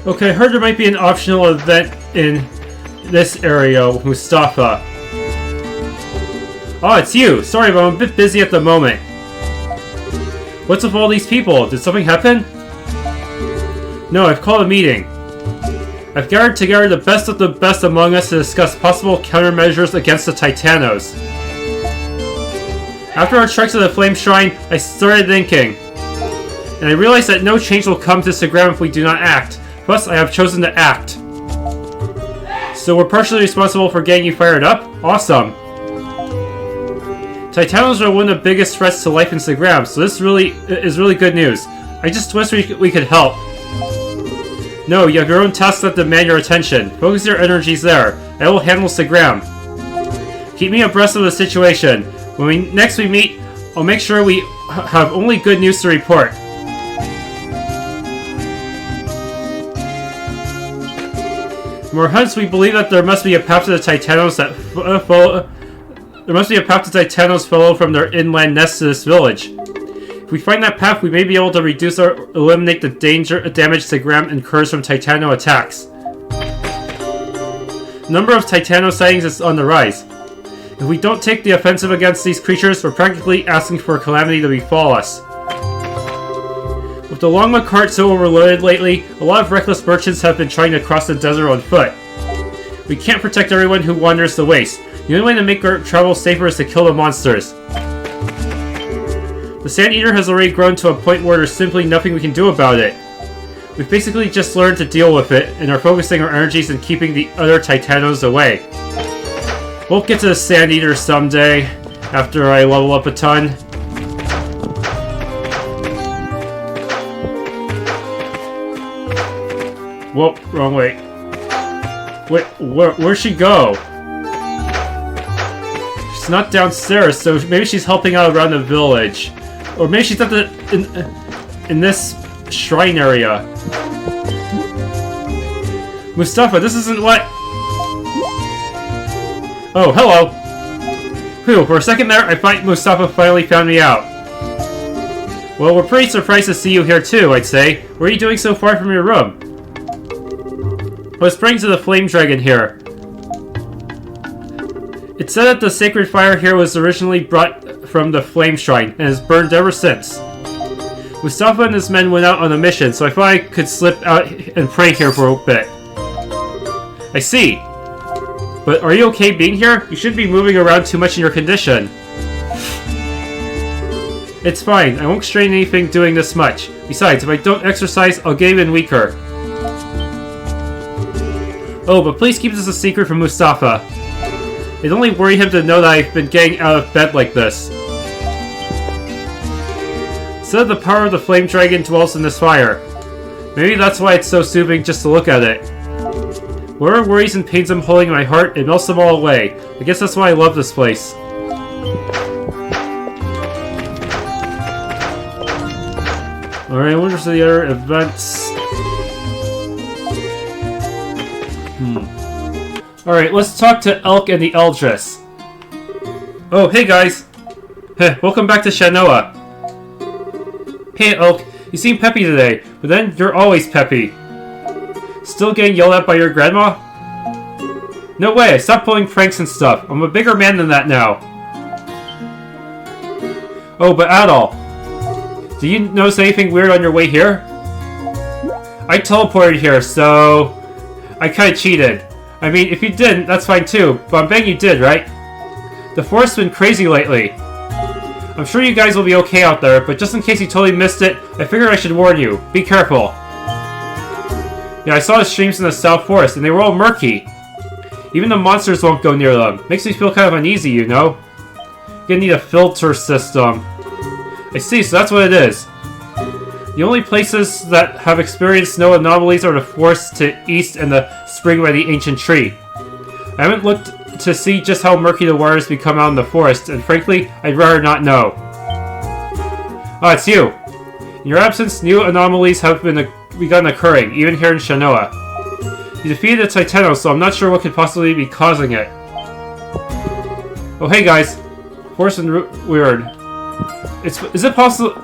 Okay, I heard there might be an optional event in this area, Mustafa. Oh, it's you! Sorry, but I'm a bit busy at the moment. What's with all these people? Did something happen? No, I've called a meeting. I've gathered together the best of the best among us to discuss possible countermeasures against the Titanos. After our trek to the Flame Shrine, I started thinking. And I realized that no change will come to Segram if we do not act. Plus, I have chosen to act. So we're partially responsible for getting you fired up? Awesome. Titanos are one of the biggest threats to life in Segram, so this is really good news. I just wish we could help. No, you have your own tasks that demand your attention. Focus your energies there. I will handle Segram. Keep me abreast of the situation. When next we meet, I'll make sure we have only good news to report. From our hunts, we believe that there must be a path to the Titanos that follow from their inland nest to this village. If we find that path, we may be able to reduce or eliminate the damage Segram incurs from Titano attacks. The number of Titano sightings is on the rise. If we don't take the offensive against these creatures, we're practically asking for a calamity to befall us. With the Longma cart so overloaded lately, a lot of reckless merchants have been trying to cross the desert on foot. We can't protect everyone who wanders the waste. The only way to make our travel safer is to kill the monsters. The Sand Eater has already grown to a point where there's simply nothing we can do about it. We've basically just learned to deal with it, and are focusing our energies in keeping the other Titanos away. We'll get to the Sand Eater someday, after I level up a ton. Whoa, wrong way. Wait, where'd she go? She's not downstairs, so maybe she's helping out around the village. Or maybe she's at in this shrine area. Mustafa, this isn't what... Oh, hello! Phew, for a second there, I thought Mustafa finally found me out. Well, we're pretty surprised to see you here too, I'd say. What are you doing so far from your room? I was praying to the Flame Dragon here. It said that the sacred fire here was originally brought from the Flame Shrine, and has burned ever since. Mustafa and his men went out on a mission, so I thought I could slip out and pray here for a bit. I see. But are you okay being here? You shouldn't be moving around too much in your condition. It's fine. I won't strain anything doing this much. Besides, if I don't exercise, I'll get even weaker. Oh, but please keep this a secret from Mustafa. It'd only worry him to know that I've been getting out of bed like this. Said the power of the Flame Dragon dwells in this fire. Maybe that's why it's so soothing just to look at it. Whatever worries and pains I'm holding in my heart, it melts them all away. I guess that's why I love this place. Alright, I wonder if the other events... Alright, let's talk to Elk and the Eldris. Oh, hey guys! Welcome back to Shanoa. Hey Elk, you seem peppy today, but then you're always peppy. Still getting yelled at by your grandma? No way, I stopped pulling pranks and stuff. I'm a bigger man than that now. Oh, but Adol, did you notice anything weird on your way here? I teleported here, so... I kinda cheated. I mean, if you didn't, that's fine too, but I'm betting you did, right? The forest's been crazy lately. I'm sure you guys will be okay out there, but just in case you totally missed it, I figured I should warn you. Be careful. Yeah, I saw the streams in the South Forest, and they were all murky. Even the monsters won't go near them. Makes me feel kind of uneasy, you know? You're gonna need a filter system. I see, so that's what it is. The only places that have experienced no anomalies are the forest to east and the spring by the ancient tree. I haven't looked to see just how murky the waters become out in the forest, and frankly, I'd rather not know. Ah, it's you. In your absence, new anomalies have begun occurring, even here in Shanoa. You defeated the Titano, so I'm not sure what could possibly be causing it. Oh, hey guys. Forest and weird. Is it possible...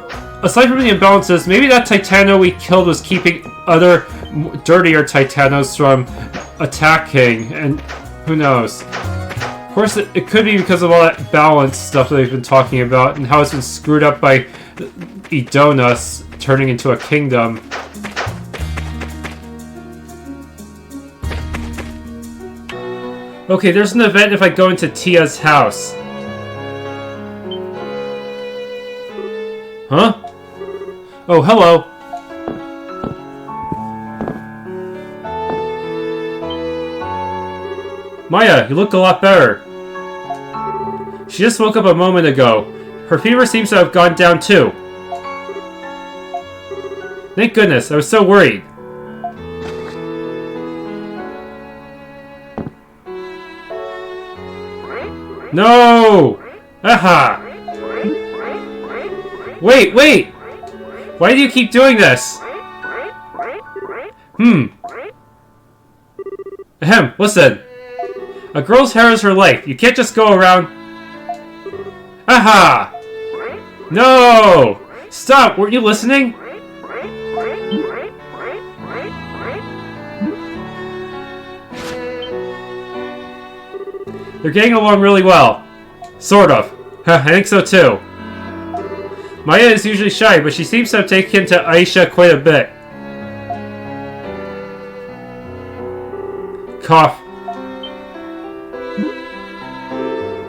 Aside from the imbalances, maybe that Titano we killed was keeping other dirtier Titanos from attacking, and who knows. Of course, it could be because of all that balance stuff that they've been talking about, and how it's been screwed up by Edonas turning into a kingdom. Okay, there's an event if I go into Tia's house. Huh? Oh, hello. Maya, you look a lot better. She just woke up a moment ago. Her fever seems to have gone down too. Thank goodness, I was so worried. No! Aha! Wait, wait! Why do you keep doing this? Ahem, listen. A girl's hair is her life. You can't just go around... Aha! No! Stop! Weren't you listening? They're getting along really well. Sort of. I think so too. Maya is usually shy, but she seems to have taken to Aisha quite a bit. Cough.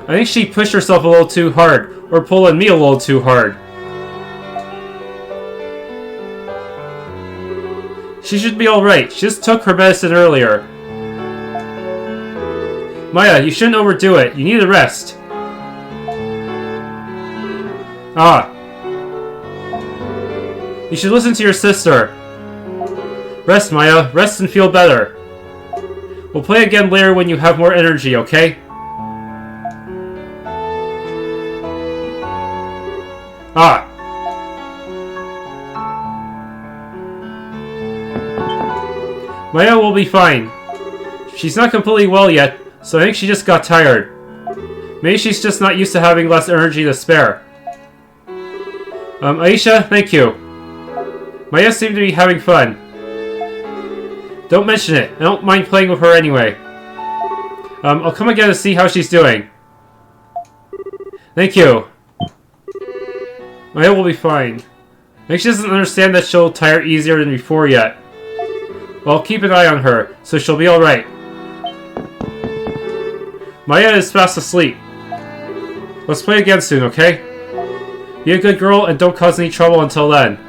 I think she pushed herself a little too hard, or pulling me a little too hard. She should be alright. She just took her medicine earlier. Maya, you shouldn't overdo it. You need a rest. Ah. You should listen to your sister. Rest, Maya. Rest and feel better. We'll play again later when you have more energy, okay? Ah. Maya will be fine. She's not completely well yet, so I think she just got tired. Maybe she's just not used to having less energy to spare. Aisha, thank you. Maya seemed to be having fun. Don't mention it. I don't mind playing with her anyway. I'll come again to see how she's doing. Thank you. Maya will be fine. I think she doesn't understand that she'll tire easier than before yet. Well, keep an eye on her, so she'll be alright. Maya is fast asleep. Let's play again soon, okay? Be a good girl and don't cause any trouble until then.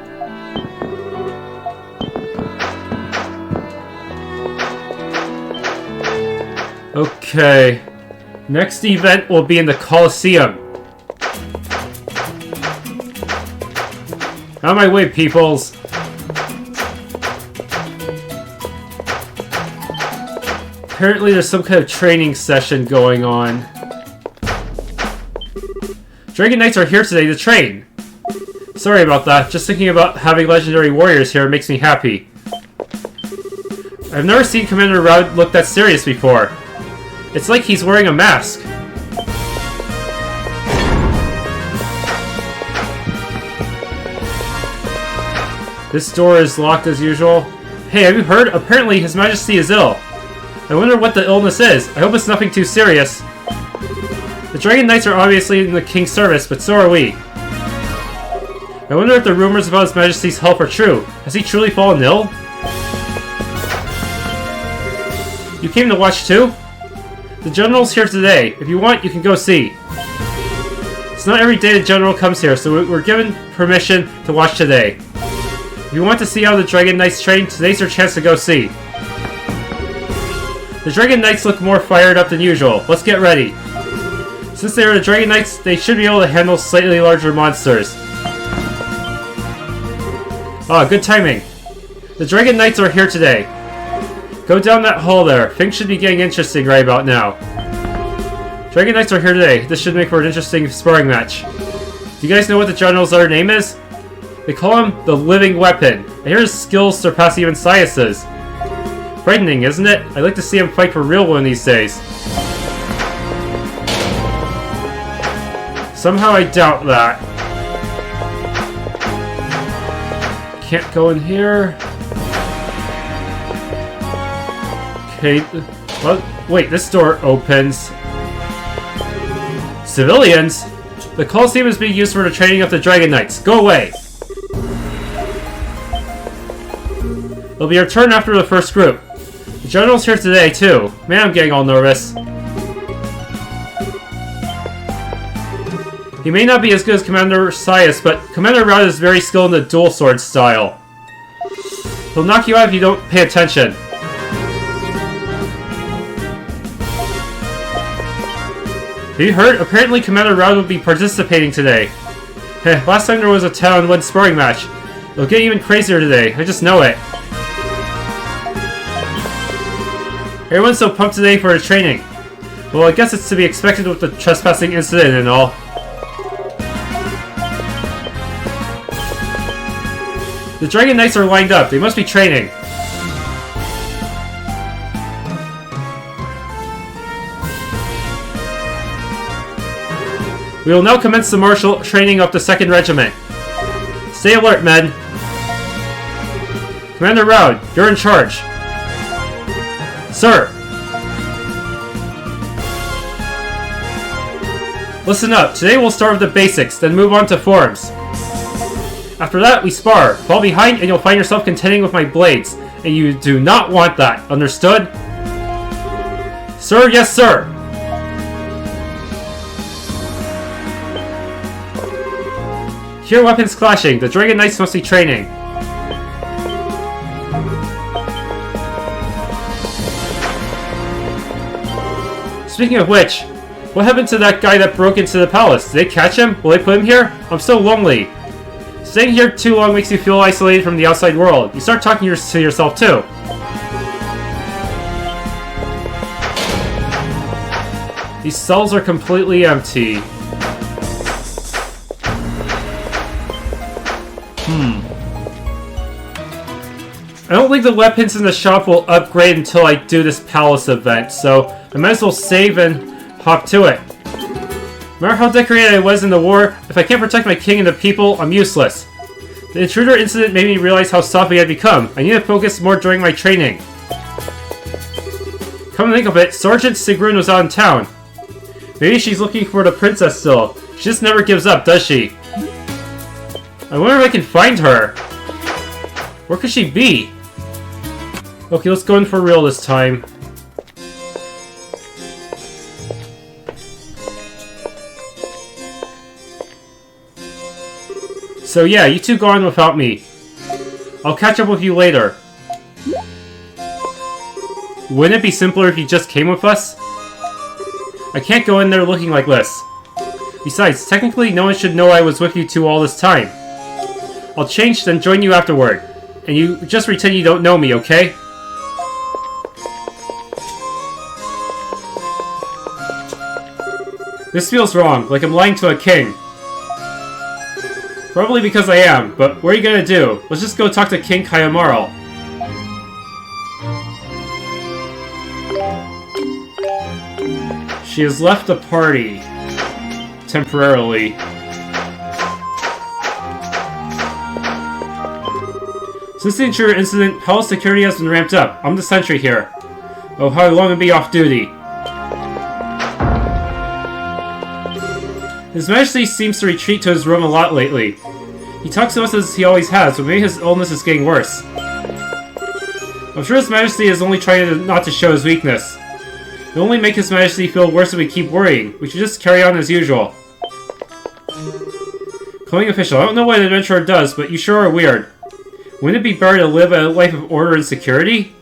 Okay. Next event will be in the Coliseum. Out of my way, peoples. Apparently there's some kind of training session going on. Dragon Knights are here today to train. Sorry about that. Just thinking about having legendary warriors here makes me happy. I've never seen Commander Raud look that serious before. It's like he's wearing a mask. This door is locked as usual. Hey, have you heard? Apparently His Majesty is ill. I wonder what the illness is. I hope it's nothing too serious. The Dragon Knights are obviously in the King's service, but so are we. I wonder if the rumors about His Majesty's health are true. Has he truly fallen ill? You came to watch too? The General's here today. If you want, you can go see. It's not every day the General comes here, so we're given permission to watch today. If you want to see how the Dragon Knights train, today's your chance to go see. The Dragon Knights look more fired up than usual. Let's get ready. Since they are the Dragon Knights, they should be able to handle slightly larger monsters. Ah, good timing. The Dragon Knights are here today. Go down that hall there. Things should be getting interesting right about now. Dragon Knights are here today. This should make for an interesting sparring match. Do you guys know what the General's other name is? They call him the Living Weapon. I hear his skills surpass even Sias's. Frightening, isn't it? I'd like to see him fight for real one of these days. Somehow I doubt that. Can't go in here. Okay. Well, wait, this door opens. Civilians? The Coliseum is being used for the training of the Dragon Knights. Go away! It'll be our turn after the first group. The General's here today, too. Man, I'm getting all nervous. He may not be as good as Commander Sias, but Commander Rao is very skilled in the dual sword style. He'll knock you out if you don't pay attention. Have you heard? Apparently Commander Rao will be participating today. Last time there was a 10-on-1 sparring match. It'll get even crazier today. I just know it. Everyone's so pumped today for his training. Well, I guess it's to be expected with the trespassing incident and all. The Dragon Knights are lined up. They must be training. We will now commence the martial training of the 2nd Regiment. Stay alert, men. Commander Rao, you're in charge. Sir. Listen up. Today we'll start with the basics, then move on to forms. After that, we spar. Fall behind and you'll find yourself contending with my blades. And you do not want that. Understood? Sir, yes, sir. Hear weapons clashing. The Dragon Knights must be training. Speaking of which, what happened to that guy that broke into the palace? Did they catch him? Will they put him here? I'm so lonely. Staying here too long makes you feel isolated from the outside world. You start talking to yourself too. These cells are completely empty. I don't think the weapons in the shop will upgrade until I do this palace event, so I might as well save and hop to it. No matter how decorated I was in the war, if I can't protect my king and the people, I'm useless. The intruder incident made me realize how soft I had become. I need to focus more during my training. Come to think of it, Sergeant Sigrun was out in town. Maybe she's looking for the princess still. She just never gives up, does she? I wonder if I can find her. Where could she be? Okay, let's go in for real this time. So yeah, you two go on without me. I'll catch up with you later. Wouldn't it be simpler if you just came with us? I can't go in there looking like this. Besides, technically no one should know I was with you two all this time. I'll change, then join you afterward. And you just pretend you don't know me, okay? This feels wrong, like I'm lying to a king. Probably because I am, but what are you gonna do? Let's just go talk to King Kiermarl. She has left the party. Temporarily. Since the intruder incident, palace security has been ramped up. I'm the sentry here. Oh, how long will be off duty? His Majesty seems to retreat to his room a lot lately. He talks to us as he always has, but maybe his illness is getting worse. I'm sure His Majesty is only trying not to show his weakness. It'll only make His Majesty feel worse if we keep worrying. We should just carry on as usual. Calling official. I don't know what an adventurer does, but you sure are weird. Wouldn't it be better to live a life of order and security?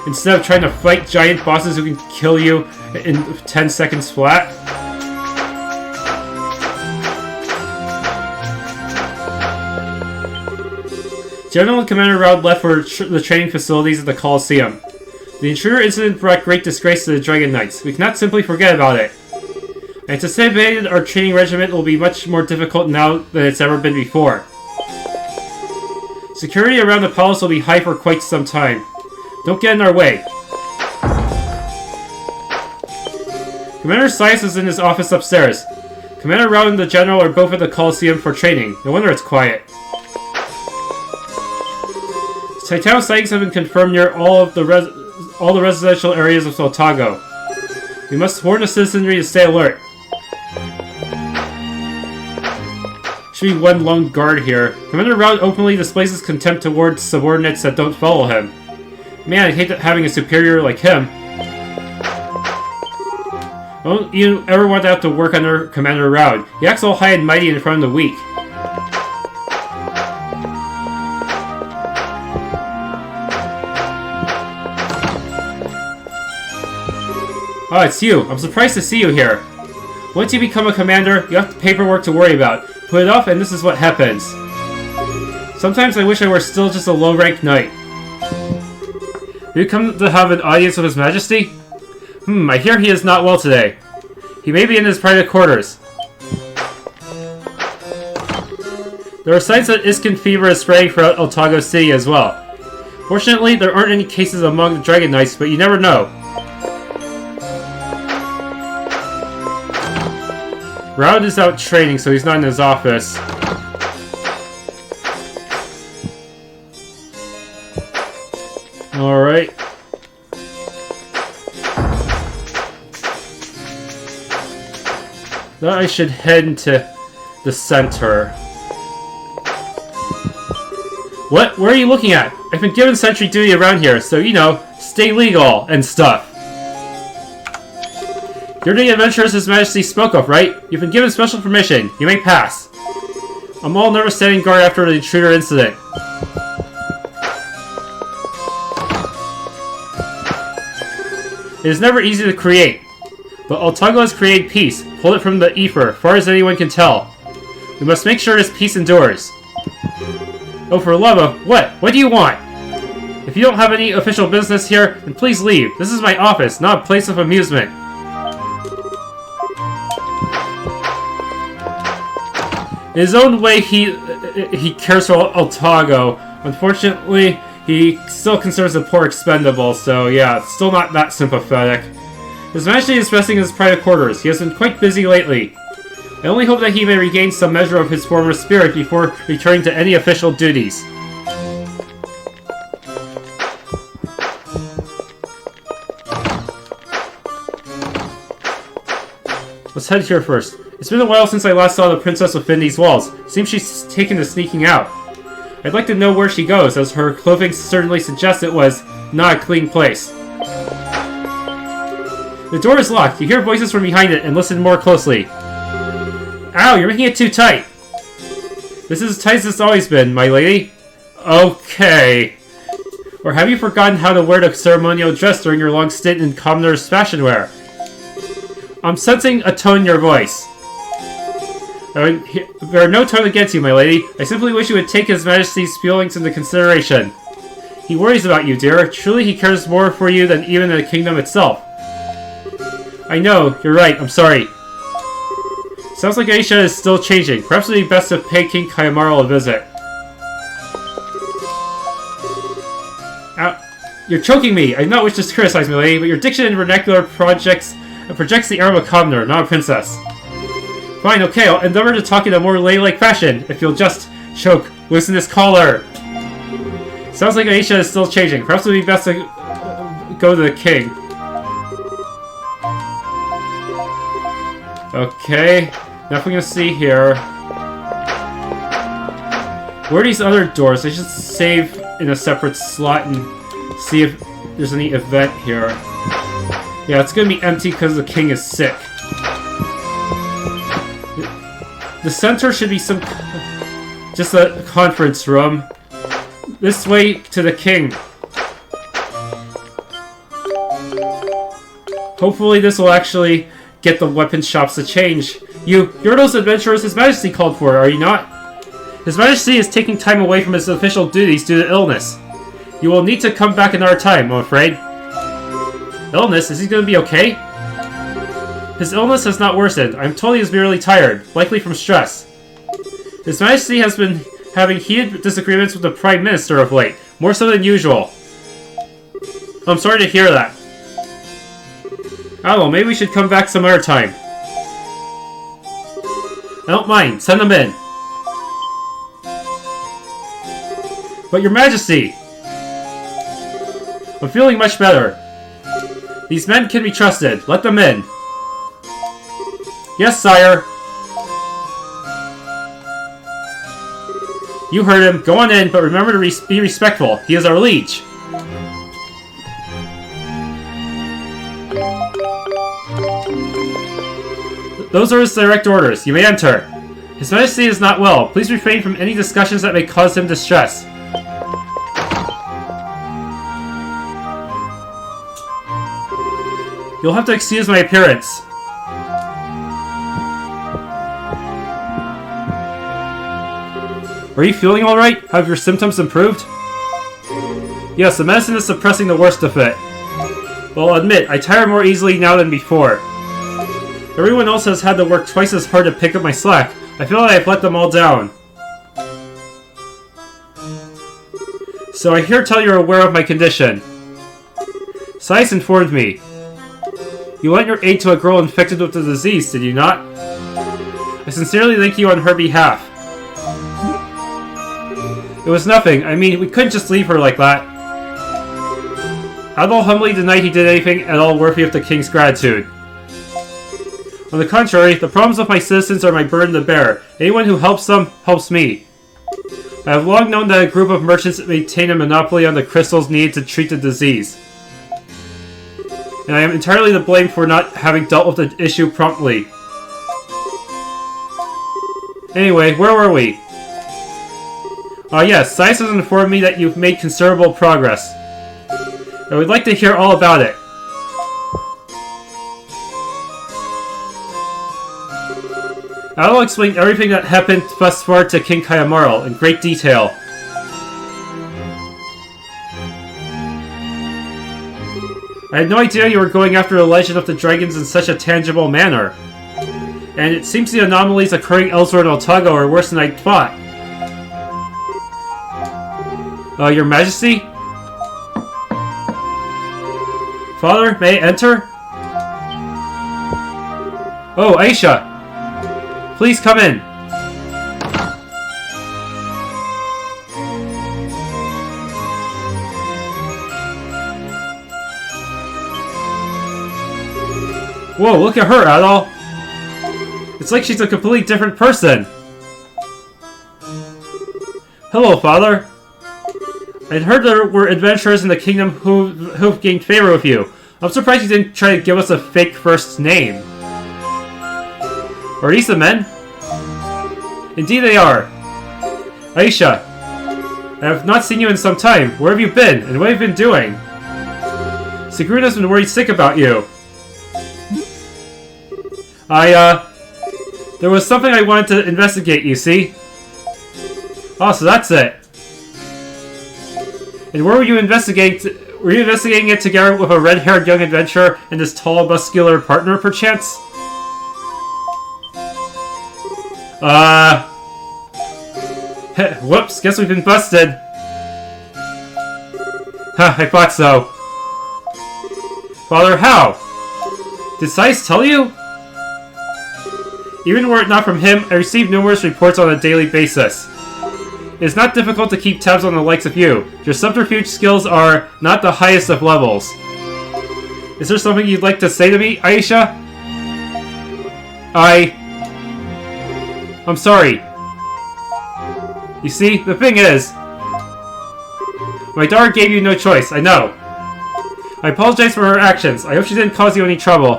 Instead of trying to fight giant bosses who can kill you in 10 seconds flat? General and Commander Rao left for the training facilities at the Coliseum. The intruder incident brought great disgrace to the Dragon Knights. We cannot simply forget about it. I anticipated our training regiment will be much more difficult now than it's ever been before. Security around the palace will be high for quite some time. Don't get in our way. Commander Sias is in his office upstairs. Commander Rao and the General are both at the Coliseum for training. No wonder it's quiet. Titano sightings have been confirmed near all the residential areas of Altago. We must warn the citizenry to stay alert. Should be one lone guard here. Commander Rao openly displays his contempt towards subordinates that don't follow him. Man, I hate having a superior like him. Don't you ever want to have to work under Commander Rao? He acts all high and mighty in front of the weak. Oh, it's you. I'm surprised to see you here. Once you become a commander, you have paperwork to worry about. Put it off, and this is what happens. Sometimes I wish I were still just a low-ranked knight. You come to have an audience with His Majesty? I hear he is not well today. He may be in his private quarters. There are signs that Iskin fever is spreading throughout Altago City as well. Fortunately, there aren't any cases among the Dragon Knights, but you never know. Raud is out training, so he's not in his office. Alright. Now I should head into the center. What? Where are you looking at? I've been given sentry duty around here, so, you know, stay legal and stuff. You're the adventurers His Majesty spoke of, right? You've been given special permission. You may pass. I'm all nervous standing guard after the intruder incident. It is never easy to create, but Altago has created peace. Pulled it from the ether, far as anyone can tell. We must make sure this peace endures. Oh, for love of what? What do you want? If you don't have any official business here, then please leave. This is my office, not a place of amusement. In his own way, he cares for Altago. Unfortunately, he still considers the poor expendable, so yeah, still not that sympathetic. His Majesty is resting in his private quarters. He has been quite busy lately. I only hope that he may regain some measure of his former spirit before returning to any official duties. Let's head here first. It's been a while since I last saw the Princess within these walls. Seems she's taken to sneaking out. I'd like to know where she goes, as her clothing certainly suggests it was not a clean place. The door is locked. You hear voices from behind it and listen more closely. Ow, you're making it too tight. This is as tight as it's always been, my lady. Okay. Or have you forgotten how to wear the ceremonial dress during your long stint in commoner's fashion wear? I'm sensing a tone in your voice. There are no tone against you, my lady. I simply wish you would take His Majesty's feelings into consideration. He worries about you, dear. Truly, he cares more for you than even the kingdom itself. I know, you're right. I'm sorry. Sounds like Aisha is still changing. Perhaps it would be best to pay King Kiermarl a visit. You're choking me. I do not wish to criticize, my lady, but your diction and vernacular projects the air of a commoner, not a princess. Fine, okay, I'll endeavor to talk in a more ladylike fashion, if you'll just choke. Loosen this collar. Sounds like Aisha is still changing. Perhaps it would be best to go to the king. Okay, nothing to see here. Where are these other doors? I should save in a separate slot and see if there's any event here. Yeah, it's gonna be empty because the king is sick. The center should be just a conference room. This way to the king. Hopefully this will actually get the weapon shops to change. You're those adventurers His Majesty called for, are you not? His Majesty is taking time away from his official duties due to illness. You will need to come back another time, I'm afraid. Illness? Is he going to be okay? His illness has not worsened. I'm told he is merely tired, likely from stress. His Majesty has been having heated disagreements with the Prime Minister of late, more so than usual. I'm sorry to hear that. Oh well, maybe we should come back some other time. I don't mind, send them in. But your Majesty! I'm feeling much better. These men can be trusted. Let them in. Yes, sire. You heard him. Go on in, but remember to be respectful. He is our liege. Those are his direct orders. You may enter. His Majesty is not well. Please refrain from any discussions that may cause him distress. You'll have to excuse my appearance. Are you feeling alright? Have your symptoms improved? Yes, the medicine is suppressing the worst of it. But I'll admit, I tire more easily now than before. Everyone else has had to work twice as hard to pick up my slack. I feel like I've let them all down. So I hear tell you're aware of my condition. Science informed me. You lent your aid to a girl infected with the disease, did you not? I sincerely thank you on her behalf. It was nothing. I mean, we couldn't just leave her like that. Adol humbly denied he did anything at all worthy of the king's gratitude. On the contrary, the problems of my citizens are my burden to bear. Anyone who helps them, helps me. I have long known that a group of merchants maintain a monopoly on the crystals needed to treat the disease. And I am entirely to blame for not having dealt with the issue promptly. Anyway, where were we? Yes, science has informed me that you've made considerable progress. I would like to hear all about it. I'll explain everything that happened thus far to King Kiermarl in great detail. I had no idea you were going after the legend of the dragons in such a tangible manner. And it seems the anomalies occurring elsewhere in Altago are worse than I thought. Your Majesty? Father, may I enter? Oh, Aisha! Please come in. Whoa, look at her, Adol! It's like she's a completely different person! Hello, Father! I'd heard there were adventurers in the kingdom who've gained favor with you. I'm surprised you didn't try to give us a fake first name. Are these the men? Indeed they are. Aisha, I have not seen you in some time. Where have you been, and what have you been doing? Sigruna's been worried sick about you. There was something I wanted to investigate, you see? Oh, so that's it. And where were you investigating? Were you investigating it together with a red-haired young adventurer and his tall, muscular partner, perchance? Whoops, guess we've been busted. Huh, I thought so. Father, how? Did Saiz tell you? Even were it not from him, I received numerous reports on a daily basis. It is not difficult to keep tabs on the likes of you. Your subterfuge skills are not the highest of levels. Is there something you'd like to say to me, Aisha? I'm sorry. You see, the thing is, my daughter gave you no choice, I know. I apologize for her actions. I hope she didn't cause you any trouble.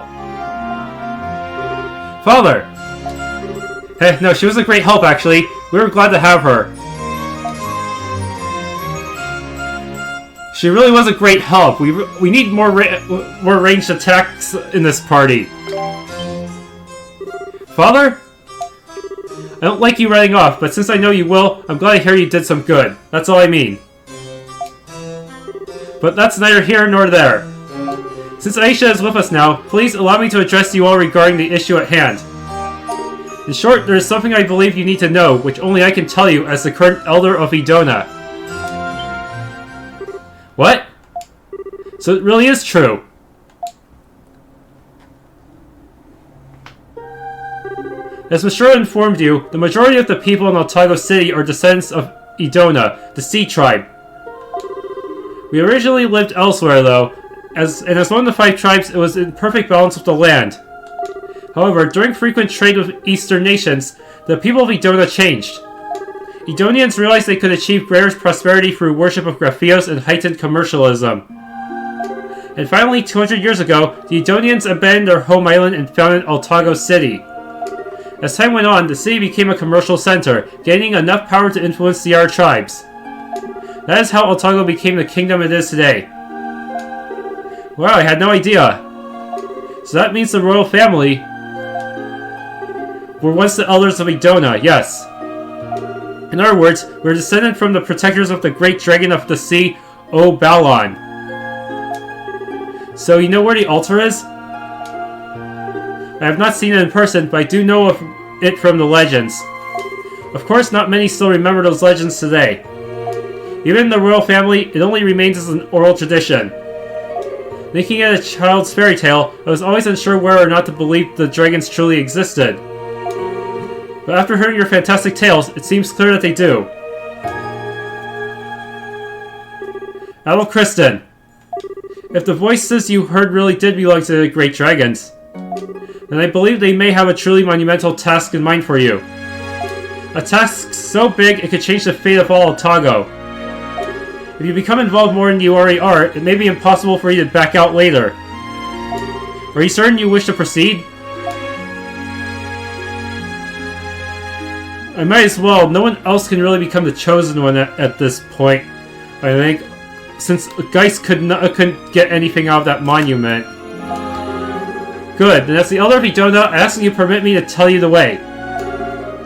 Father! Hey, no, she was a great help, actually. We were glad to have her. She really was a great help. We need more ranged attacks in this party. Father? I don't like you running off, but since I know you will, I'm glad to hear you did some good. That's all I mean. But that's neither here nor there. Since Aisha is with us now, please allow me to address you all regarding the issue at hand. In short, there is something I believe you need to know, which only I can tell you as the current Elder of Edonas. What? So it really is true. As Mishra informed you, the majority of the people in Altago City are descendants of Edonas, the Sea Tribe. We originally lived elsewhere, though, as one of the 5 tribes, it was in perfect balance with the land. However, during frequent trade with Eastern nations, the people of Edona changed. Edonians realized they could achieve greater prosperity through worship of Graphios and heightened commercialism. And finally, 200 years ago, the Edonians abandoned their home island and founded Altago City. As time went on, the city became a commercial center, gaining enough power to influence the other tribes. That is how Altago became the kingdom it is today. Wow, I had no idea. So that means the royal family were once the elders of Edona, yes. In other words, we're descended from the protectors of the great dragon of the sea, Balon. So you know where the altar is? I have not seen it in person, but I do know of it from the legends. Of course, not many still remember those legends today. Even in the royal family, it only remains as an oral tradition. Thinking it a child's fairy tale, I was always unsure whether or not to believe the dragons truly existed. But after hearing your fantastic tales, it seems clear that they do. Adol Kristen, if the voices you heard really did belong to the great dragons, then I believe they may have a truly monumental task in mind for you. A task so big it could change the fate of all Altago. If you become involved more than you already are, it may be impossible for you to back out later. Are you certain you wish to proceed? I might as well. No one else can really become the chosen one at this point, I think, since Geist couldn't get anything out of that monument. Good, then as the Elder of Edona, I ask that you permit me to tell you the way.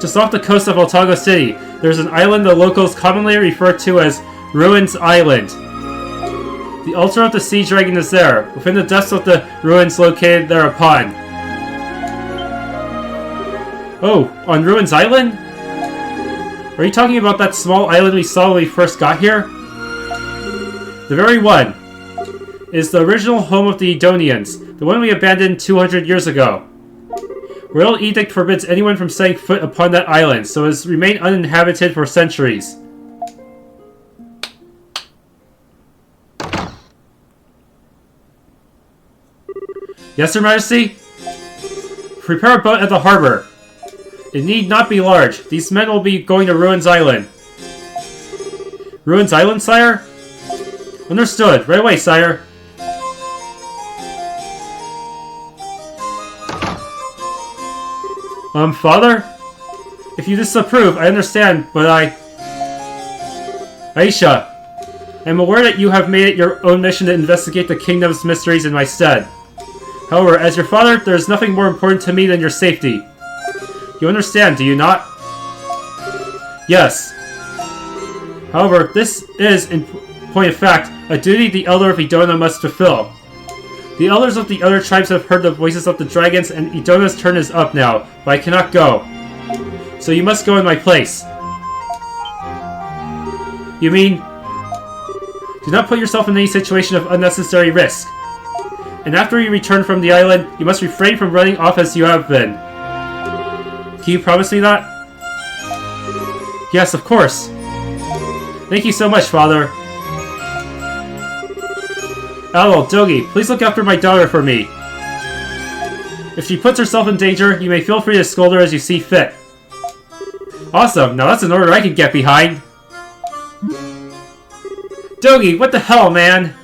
Just off the coast of Altago City, there's an island the locals commonly refer to as Ruins Island. The altar of the sea dragon is there, within the depths of the ruins located thereupon. Oh, on Ruins Island? Are you talking about that small island we saw when we first got here? The very one. It is the original home of the Edonians, the one we abandoned 200 years ago. Royal edict forbids anyone from setting foot upon that island, so it has remained uninhabited for centuries. Yes, Your Majesty? Prepare a boat at the harbor. It need not be large. These men will be going to Ruins Island. Ruins Island, sire? Understood. Right away, sire. Father? If you disapprove, I understand, but Aisha, I am aware that you have made it your own mission to investigate the kingdom's mysteries in my stead. However, as your father, there is nothing more important to me than your safety. You understand, do you not? Yes. However, this is, in point of fact, a duty the Elder of Edona must fulfill. The elders of the other tribes have heard the voices of the dragons, and Edona's turn is up now, but I cannot go. So you must go in my place. You mean... Do not put yourself in any situation of unnecessary risk. And after you return from the island, you must refrain from running off as you have been. Can you promise me that? Yes, of course. Thank you so much, Father. Adol, Dogi, please look after my daughter for me. If she puts herself in danger, you may feel free to scold her as you see fit. Awesome, now that's an order I can get behind. Dogi, what the hell, man?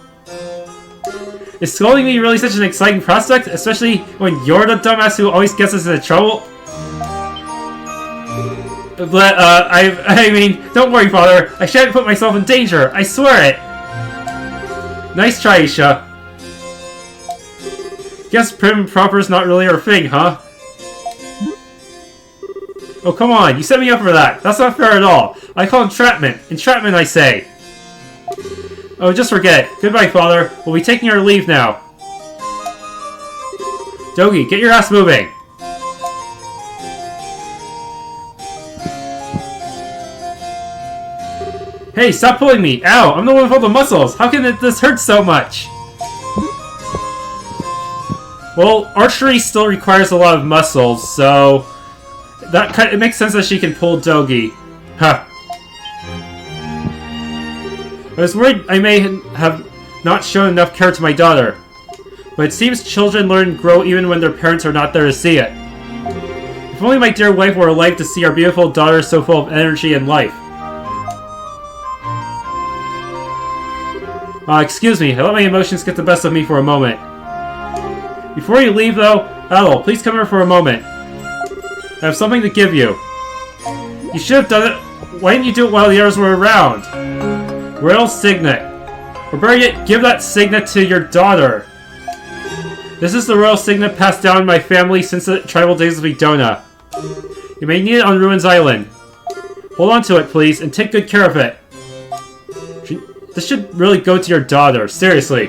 Is scolding me really such an exciting prospect, especially when you're the dumbass who always gets us into trouble? But, I mean, don't worry, Father. I shan't put myself in danger. I swear it. Nice try, Isha. Guess prim and proper is not really our thing, huh? Oh, come on. You set me up for that. That's not fair at all. I call entrapment. Entrapment, I say. Oh, just forget it. Goodbye, Father. We'll be taking our leave now. Dogi, get your ass moving. Hey, stop pulling me! Ow! I'm the one with all the muscles! How can this hurt so much? Well, archery still requires a lot of muscles, so... it makes sense that she can pull Dogi. Huh. I was worried I may have not shown enough care to my daughter. But it seems children learn and grow even when their parents are not there to see it. If only my dear wife were alive to see our beautiful daughter so full of energy and life. Excuse me, I let my emotions get the best of me for a moment. Before you leave though, Adol, please come here for a moment. I have something to give you. You should have done it. Why didn't you do it while the others were around? Royal Signet. Or better yet, give that signet to your daughter. This is the royal signet passed down in my family since the tribal days of Edonas. You may need it on Ruins Island. Hold on to it, please, and take good care of it. This should really go to your daughter, seriously.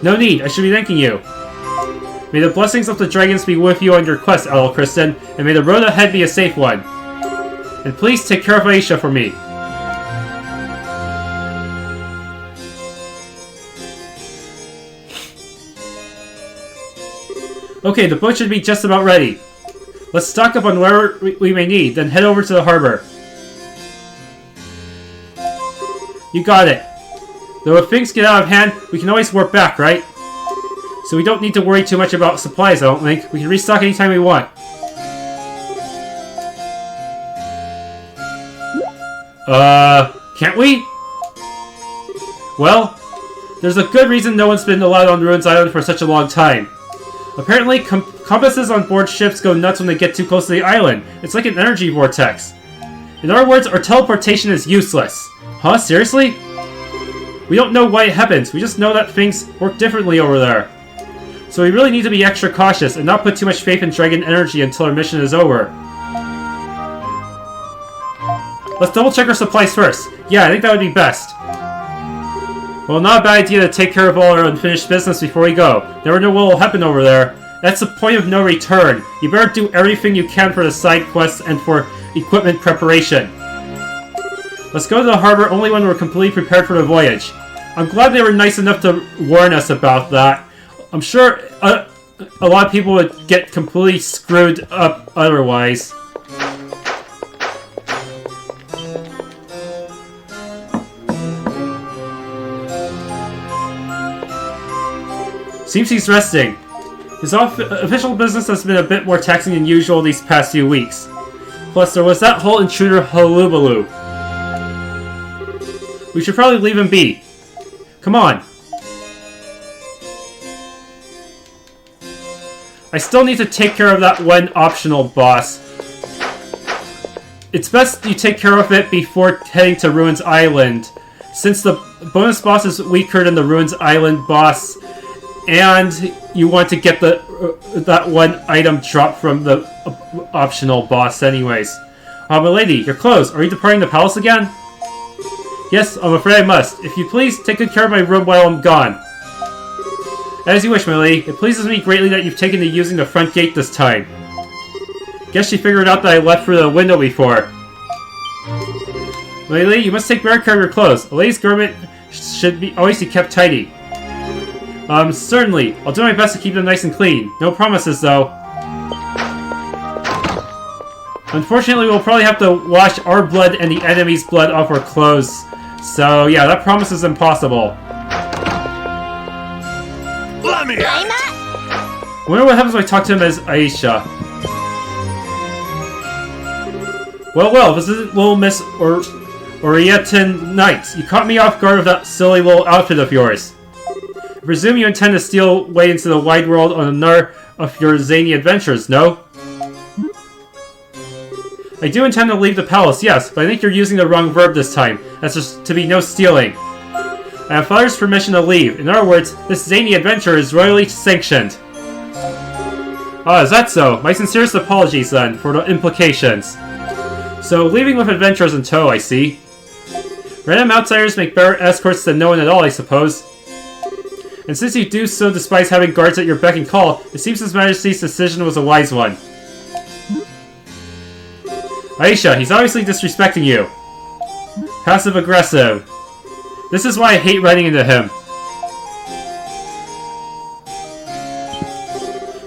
No need, I should be thanking you. May the blessings of the dragons be with you on your quest, Adol Kristen, and may the road ahead be a safe one. And please take care of Aisha for me. Okay, the boat should be just about ready. Let's stock up on whatever we may need, then head over to the harbor. You got it. Though if things get out of hand, we can always warp back, right? So we don't need to worry too much about supplies, I don't think. We can restock anytime we want. Can't we? Well, there's a good reason no one's been allowed on Ruins Island for such a long time. Apparently, compasses on board ships go nuts when they get too close to the island. It's like an energy vortex. In other words, our teleportation is useless. Huh? Seriously? We don't know why it happens. We just know that things work differently over there. So we really need to be extra cautious and not put too much faith in dragon energy until our mission is over. Let's double check our supplies first. Yeah, I think that would be best. Well, not a bad idea to take care of all our unfinished business before we go. Never know what will happen over there. That's the point of no return. You better do everything you can for the side quests and for equipment preparation. Let's go to the harbor only when we're completely prepared for the voyage. I'm glad they were nice enough to warn us about that. I'm sure a lot of people would get completely screwed up otherwise. Seems he's resting. His official business has been a bit more taxing than usual these past few weeks. Plus, there was that whole intruder hullabaloo. We should probably leave him be. Come on. I still need to take care of that one optional boss. It's best you take care of it before heading to Ruins Island, since the bonus boss is weaker than the Ruins Island boss, and you want to get that one item dropped from the optional boss anyways. My lady, you're closed. Are you departing the palace again? Yes, I'm afraid I must. If you please, take good care of my room while I'm gone. As you wish, my lady. It pleases me greatly that you've taken to using the front gate this time. Guess she figured out that I left through the window before. My lady, you must take better care of your clothes. A lady's garment should always be kept tidy. Certainly. I'll do my best to keep them nice and clean. No promises, though. Unfortunately, we'll probably have to wash our blood and the enemy's blood off our clothes. So, yeah, that promise is impossible. Let me out! I wonder what happens when I talk to him as Aisha. Well, this is little Miss Orietan Knight. You caught me off guard with that silly little outfit of yours. I presume you intend to steal away into the wide world on another of your zany adventures, no? I do intend to leave the palace, yes, but I think you're using the wrong verb this time. That's just to be no stealing. I have father's permission to leave. In other words, this zany adventure is royally sanctioned. Ah, is that so? My sincerest apologies, then, for the implications. So, leaving with adventurers in tow, I see. Random outsiders make better escorts than no one at all, I suppose. And since you do so despise having guards at your beck and call, it seems His Majesty's decision was a wise one. Aisha, he's obviously disrespecting you. Passive-aggressive. This is why I hate running into him.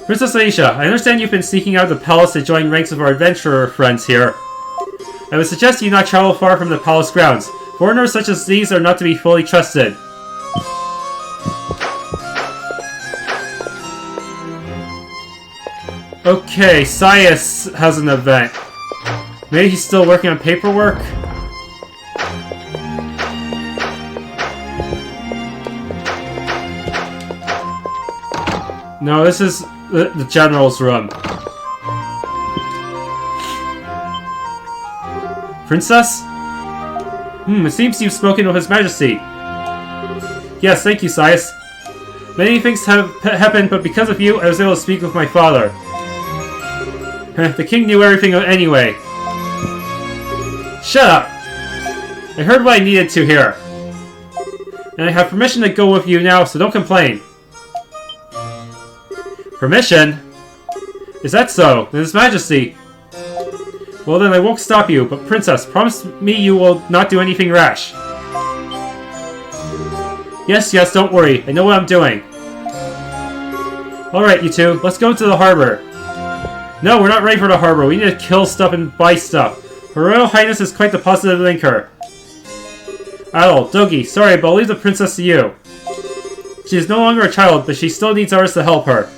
Princess Aisha, I understand you've been sneaking out of the palace to join ranks of our adventurer friends here. I would suggest you not travel far from the palace grounds. Foreigners such as these are not to be fully trusted. Okay, Sias has an event. Maybe he's still working on paperwork? No, this is the general's room. Princess? It seems you've spoken with His Majesty. Yes, thank you, Sias. Many things have happened, but because of you, I was able to speak with my father. The king knew everything anyway. Shut up! I heard what I needed to hear. And I have permission to go with you now, so don't complain. Permission? Is that so? Then His Majesty. Well then I won't stop you, but Princess, promise me you will not do anything rash. Yes, don't worry. I know what I'm doing. Alright, you two, let's go to the harbor. No, we're not ready for the harbor. We need to kill stuff and buy stuff. Her Royal Highness is quite the positive linker. Adol, Dogi, sorry, but I'll leave the princess to you. She is no longer a child, but she still needs ours to help her.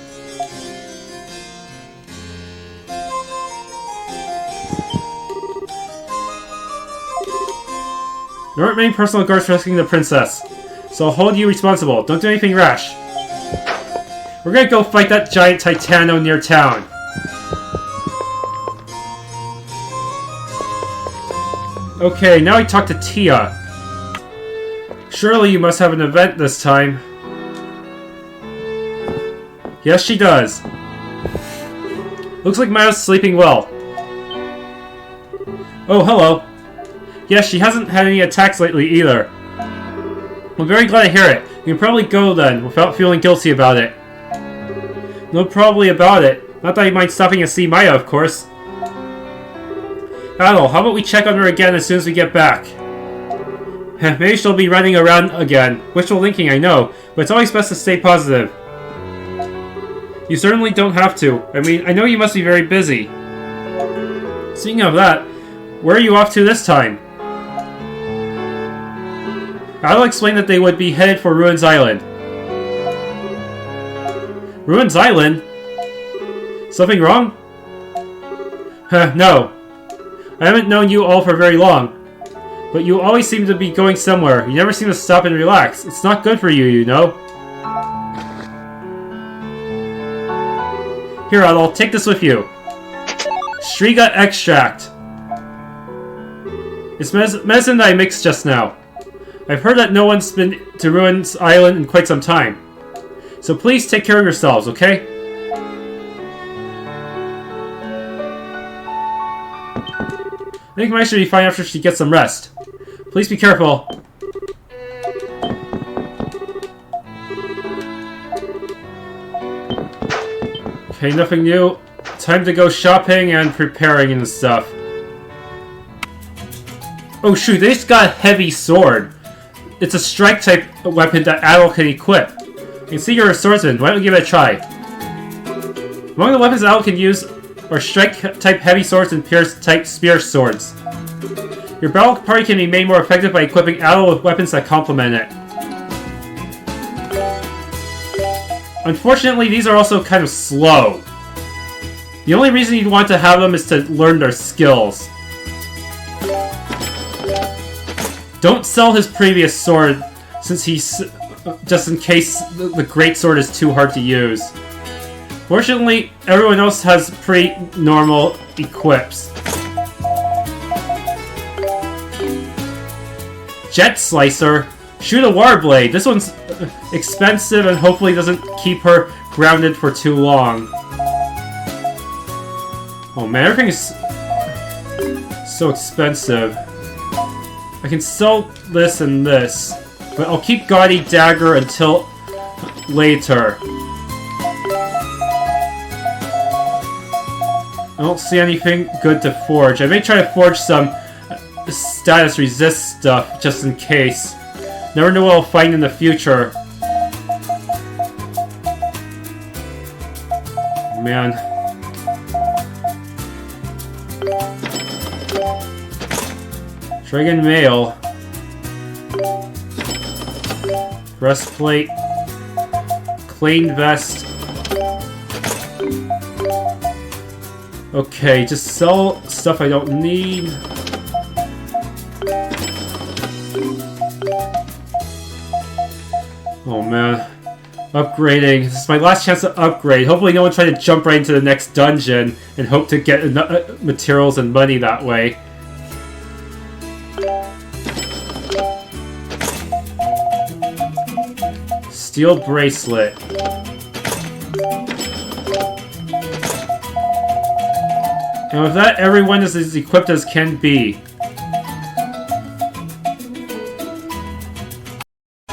There aren't many personal guards rescuing the princess, so I'll hold you responsible. Don't do anything rash. We're gonna go fight that giant Titano near town. Okay, now I talk to Tia. Surely you must have an event this time. Yes, she does. Looks like Maya's sleeping well. Oh, hello. Yes, she hasn't had any attacks lately either. I'm very glad to hear it. You can probably go then, without feeling guilty about it. No, probably about it. Not that I mind stopping to see Maya, of course. Adol, how about we check on her again as soon as we get back? Maybe she'll be running around again. Wishful thinking, I know, but it's always best to stay positive. You certainly don't have to. I mean, I know you must be very busy. Speaking of that, where are you off to this time? Adol explained that they would be headed for Ruins Island. Ruins Island? Something wrong? No. I haven't known you all for very long. But you always seem to be going somewhere. You never seem to stop and relax. It's not good for you, you know. Here, Adol, take this with you. Striga extract. It's medicine that I mixed just now. I've heard that no one's been to Ruins Island in quite some time. So please take care of yourselves, okay? I think Maya should be fine after she gets some rest. Please be careful. Okay, nothing new. Time to go shopping and preparing and stuff. Oh shoot, they just got a heavy sword. It's a strike type weapon that Adol can equip. You can see you're a swordsman. Why don't we give it a try? Among the weapons Adol can use are strike type heavy swords and pierce type spear swords. Your battle party can be made more effective by equipping Adol with weapons that complement it. Unfortunately, these are also kind of slow. The only reason you'd want to have them is to learn their skills. Don't sell his previous sword, since he's just in case the great sword is too hard to use. Fortunately, everyone else has pretty normal equips. Jet Slicer. Shoot a water blade. This one's expensive and hopefully doesn't keep her grounded for too long. Oh man, everything is so expensive. I can sell this and this, but I'll keep Gaudy Dagger until later. I don't see anything good to forge. I may try to forge some status resist stuff just in case. Never know what I'll find in the future. Man. Dragon Mail. Breastplate. Clean vest. Okay, just sell stuff I don't need. Oh man. Upgrading. This is my last chance to upgrade. Hopefully no one tried to jump right into the next dungeon and hope to get materials and money that way. Steel bracelet. And with that, everyone is as equipped as can be.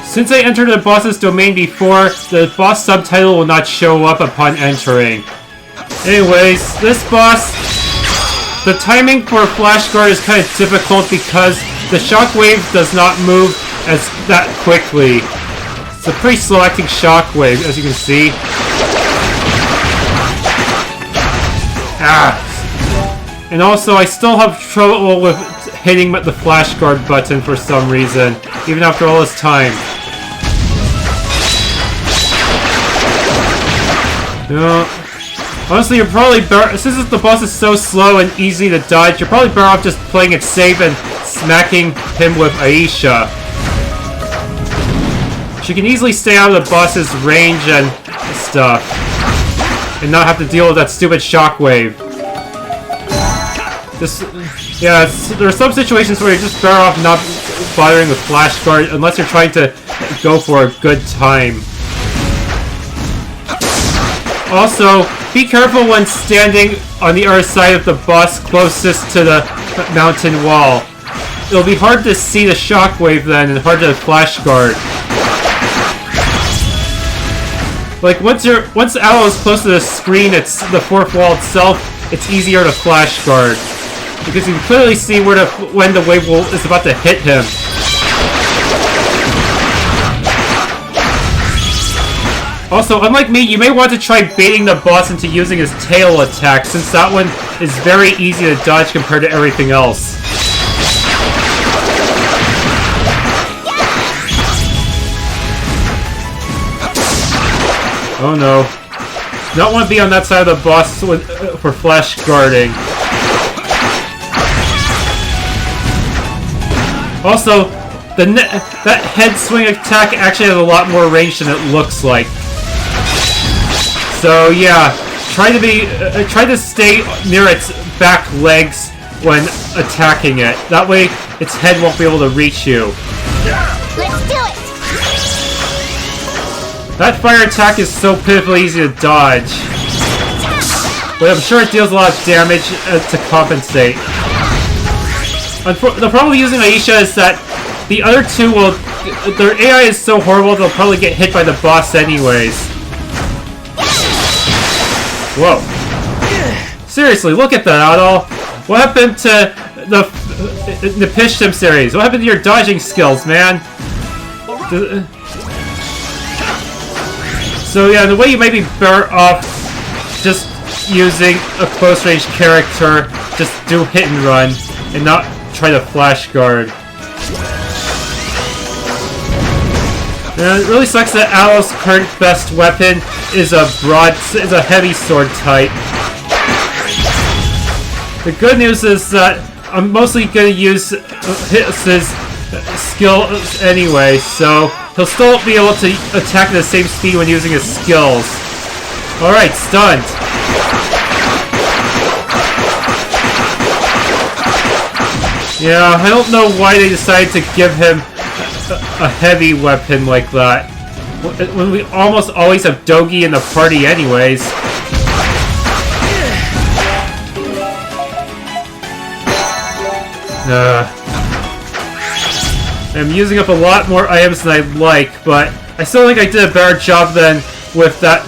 Since I entered the boss's domain before, the boss subtitle will not show up upon entering. Anyways, this boss, the timing for Flash Guard is kind of difficult because the shockwave does not move as that quickly. It's a pretty slow acting shockwave, as you can see. Ah! And also, I still have trouble with hitting the Flash Guard button for some reason, even after all this time. Honestly, you're probably better, since the boss is so slow and easy to dodge, you're probably better off just playing it safe and smacking him with Aisha. She can easily stay out of the boss's range and stuff, and not have to deal with that stupid shockwave. There are some situations where you're just better off not bothering with Flash Guard unless you're trying to go for a good time. Also, be careful when standing on the other side of the boss closest to the mountain wall. It'll be hard to see the shockwave then and hard to Flash Guard. Like once Adol is close to the screen, it's the fourth wall itself, it's easier to Flash Guard. Because you can clearly see when the wave is about to hit him. Also, unlike me, you may want to try baiting the boss into using his tail attack, since that one is very easy to dodge compared to everything else. Oh no. Don't want to be on that side of the boss for Flash Guarding. Also, that head swing attack actually has a lot more range than it looks like. So yeah, try to stay near its back legs when attacking it. That way, its head won't be able to reach you. Let's do it. That fire attack is so pitifully easy to dodge, but I'm sure it deals a lot of damage to compensate. The problem with using Aisha is that the other two their AI is so horrible they'll probably get hit by the boss anyways. Whoa. Seriously, look at that, Adol. What happened to the Napishtim series? What happened to your dodging skills, man? So yeah, the way you might be better off just using a close range character, just do hit and run, and not try to Flash Guard. And it really sucks that Adol's current best weapon is a heavy sword type. The good news is that I'm mostly going to use his skill anyway, so he'll still be able to attack at the same speed when using his skills. Alright, stunned. Yeah, I don't know why they decided to give him a heavy weapon like that, when we almost always have Dogi in the party anyways. I'm using up a lot more items than I'd like, but I still think I did a better job than with that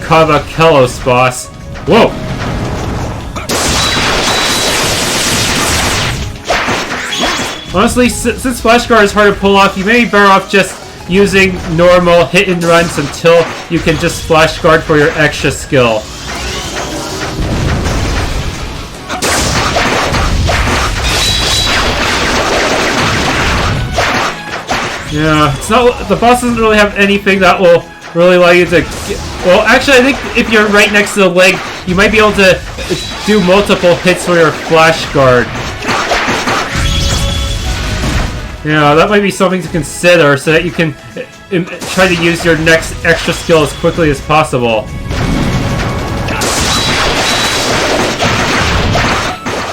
Kiermarl boss. Whoa! Honestly, since Flash Guard is hard to pull off, you may be better off just using normal hit and runs until you can just Flash Guard for your extra skill. Yeah, it's not. The boss doesn't really have anything that will really allow you to. Well, actually, I think if you're right next to the leg, you might be able to do multiple hits for your flash guard. Yeah, that might be something to consider so that you can try to use your next extra skill as quickly as possible.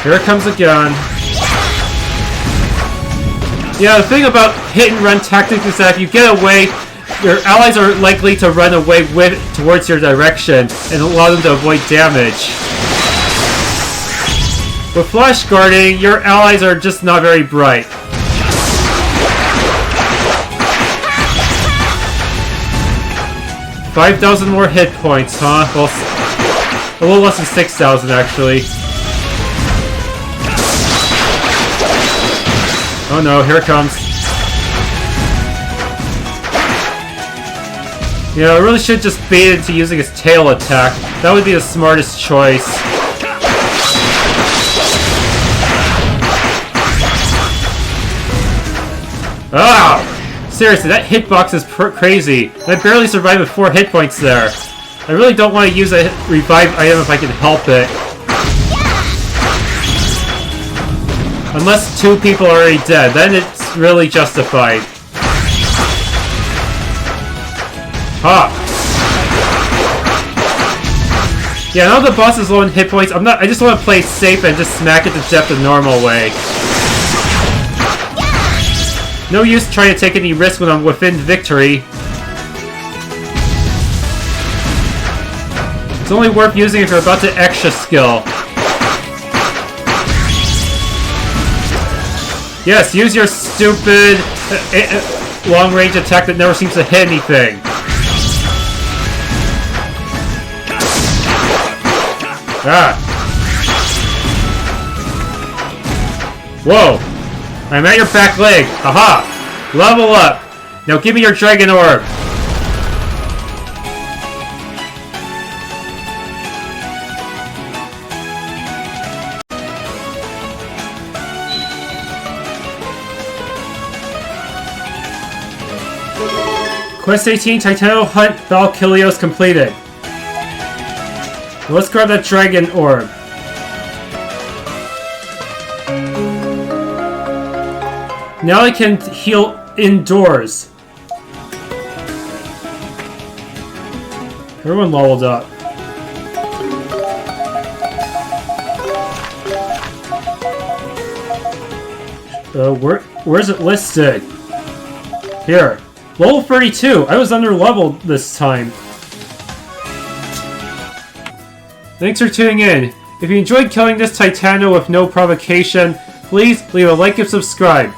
Here it comes again. Yeah, the thing about hit and run tactics is that if you get away, your allies are likely to run away towards your direction and allow them to avoid damage. With flash guarding, your allies are just not very bright. 5,000 more hit points, huh? Well, a little less than 6,000 actually. Oh no, here it comes. Yeah, I really should just bait into using his tail attack. That would be the smartest choice. Ah! Seriously, that hitbox is crazy. I barely survived with 4 hit points there. I really don't want to use a revive item if I can help it. Unless 2 people are already dead, then it's really justified. Ha! Yeah, now the boss is low in hit points. I just want to play it safe and just smack it to death the normal way. No use trying to take any risk when I'm within victory. It's only worth using if you're about to extra skill. Yes, use your stupid long-range attack that never seems to hit anything. Ah. Whoa. I'm at your back leg. Aha! Level up. Now give me your dragon orb. Quest 18 Titano Hunt BAL KILIOS completed. Let's grab that dragon orb. Now I can heal indoors. Everyone leveled up. Where's it listed? Here. Level 32! I was under leveled this time. Thanks for tuning in. If you enjoyed killing this Titano with no provocation, please leave a like and subscribe.